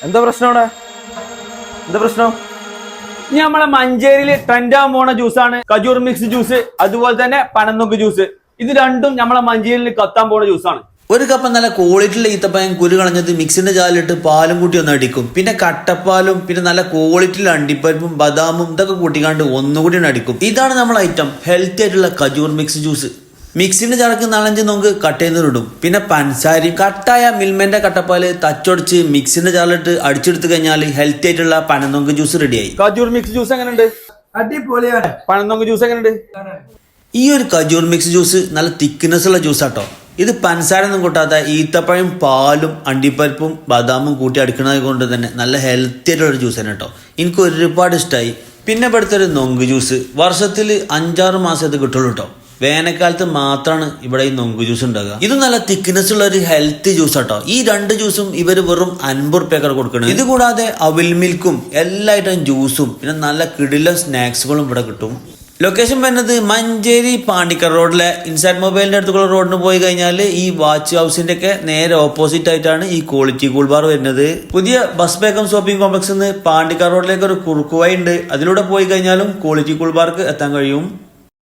എന്താ പ്രശ്നം അവിടെ? എന്താ പ്രശ്നം? ഇനി നമ്മളെ മഞ്ചേരിയില് ട്രെൻഡാൻ പോണ ജ്യൂസാണ് കജൂർ മിക്സ് ജ്യൂസ്, അതുപോലെ തന്നെ പനന്നൊക്ക് ജ്യൂസ്. ഇത് രണ്ടും നമ്മളെ മഞ്ചേരിയിൽ കത്താൻ പോണ ജ്യൂസാണ്. ഒരു കപ്പ് നല്ല ക്വാളിറ്റിയുള്ള ഈത്തപ്പഴം കുരു കളഞ്ഞത് മിക്സിന്റെ ജാലിലിട്ട് പാലും കൂട്ടി ഒന്ന് അടിക്കും. പിന്നെ കട്ടപ്പാലും പിന്നെ നല്ല ക്വാളിറ്റിയുള്ള അണ്ടിപ്പരിപ്പും ബദാമും ഇതൊക്കെ കൂട്ടിക്കാണ്ട് ഒന്നുകൂടി അടിക്കും. ഇതാണ് നമ്മളെ ഐറ്റം, ഹെൽത്തി ആയിട്ടുള്ള കജൂർ മിക്സ് ജ്യൂസ്. മിക്സിന്റെ ചടക്ക് 4-5 നോക്ക് കട്ട് ചെയ്തിടും. പിന്നെ പഞ്ചസാരയും കട്ടായ മിൽമന്റെ കട്ടപ്പാല് തച്ചൊടിച്ച് മിക്സിന്റെ ജാലിലിട്ട് അടിച്ചെടുത്ത് കഴിഞ്ഞാൽ ഹെൽത്തി ആയിട്ടുള്ള പനന്നൊങ്ക് ജ്യൂസ് റെഡിയായി. കജൂർ മിക്സ് ജ്യൂസ് എങ്ങനെയുണ്ട്? അടിപൊളിയാണ്. പനന്നൊങ്ക് ജ്യൂസ് എങ്ങനെയുണ്ട്? ഈ ഒരു കജൂർ മിക്സ് ജ്യൂസ് നല്ല തിക്നെസ് ഉള്ള ജ്യൂസ് ആട്ടോ. ഇത് പഞ്ചസാര ഒന്നും കൂട്ടാത്ത ഈത്തപ്പഴം പാലും അണ്ടിപ്പരിപ്പും ബദാമും കൂട്ടി അടിക്കുന്നത് കൊണ്ട് തന്നെ നല്ല ഹെൽത്തി ആയിട്ടുള്ള ഒരു ജ്യൂസ് തന്നെ കേട്ടോ. എനിക്ക് ഒരുപാട് ഇഷ്ടമായി. പിന്നെ ഇവിടുത്തെ ഒരു നൊങ്ക് ജ്യൂസ് വർഷത്തിൽ 5-6 മാസം ഇത് കിട്ടുള്ളൂ കേട്ടോ. വേനൽക്കാലത്ത് മാത്രമാണ് ഇവിടെ ഈ നൊങ്ക് ജ്യൂസ് ഉണ്ടാകുക. ഇത് നല്ല തിക്നെസ് ഉള്ള ഒരു ഹെൽത്തി ജ്യൂസ് ആട്ടോ. ഈ 2 ജ്യൂസും ഇവര് വെറും 50 റുപ്യക്കാണ് കൊടുക്കുന്നത്. ഇത് കൂടാതെ അവിൽ മിൽക്കും എല്ലാ ഐറ്റം ജ്യൂസും പിന്നെ നല്ല കിടിലൻ സ്നാക്സുകളും ഇവിടെ കിട്ടും. ലൊക്കേഷൻ വരുന്നത് മഞ്ചേരി പാണ്ടിക്കർ റോഡിലെ ഇൻസൈഡ് മൊബൈലിന്റെ അടുത്തുള്ള റോഡിന് പോയി കഴിഞ്ഞാൽ ഈ വാച്ച് ഹൗസിന്റെ ഒക്കെ നേരെ ഓപ്പോസിറ്റ് ആയിട്ടാണ് ഈ ക്വാളിറ്റി കൂൾ ബാർ വരുന്നത്. പുതിയ ബസ് ബേക്കം ഷോപ്പിംഗ് കോംപ്ലക്സ് നിന്ന് പാണ്ടിക്കർ റോഡിലേക്ക് ഒരു കുറുക്കുവഴി ഉണ്ട്. അതിലൂടെ പോയി കഴിഞ്ഞാലും ക്വാളിറ്റി കൂൾ ബാർക്ക് എത്താൻ കഴിയും.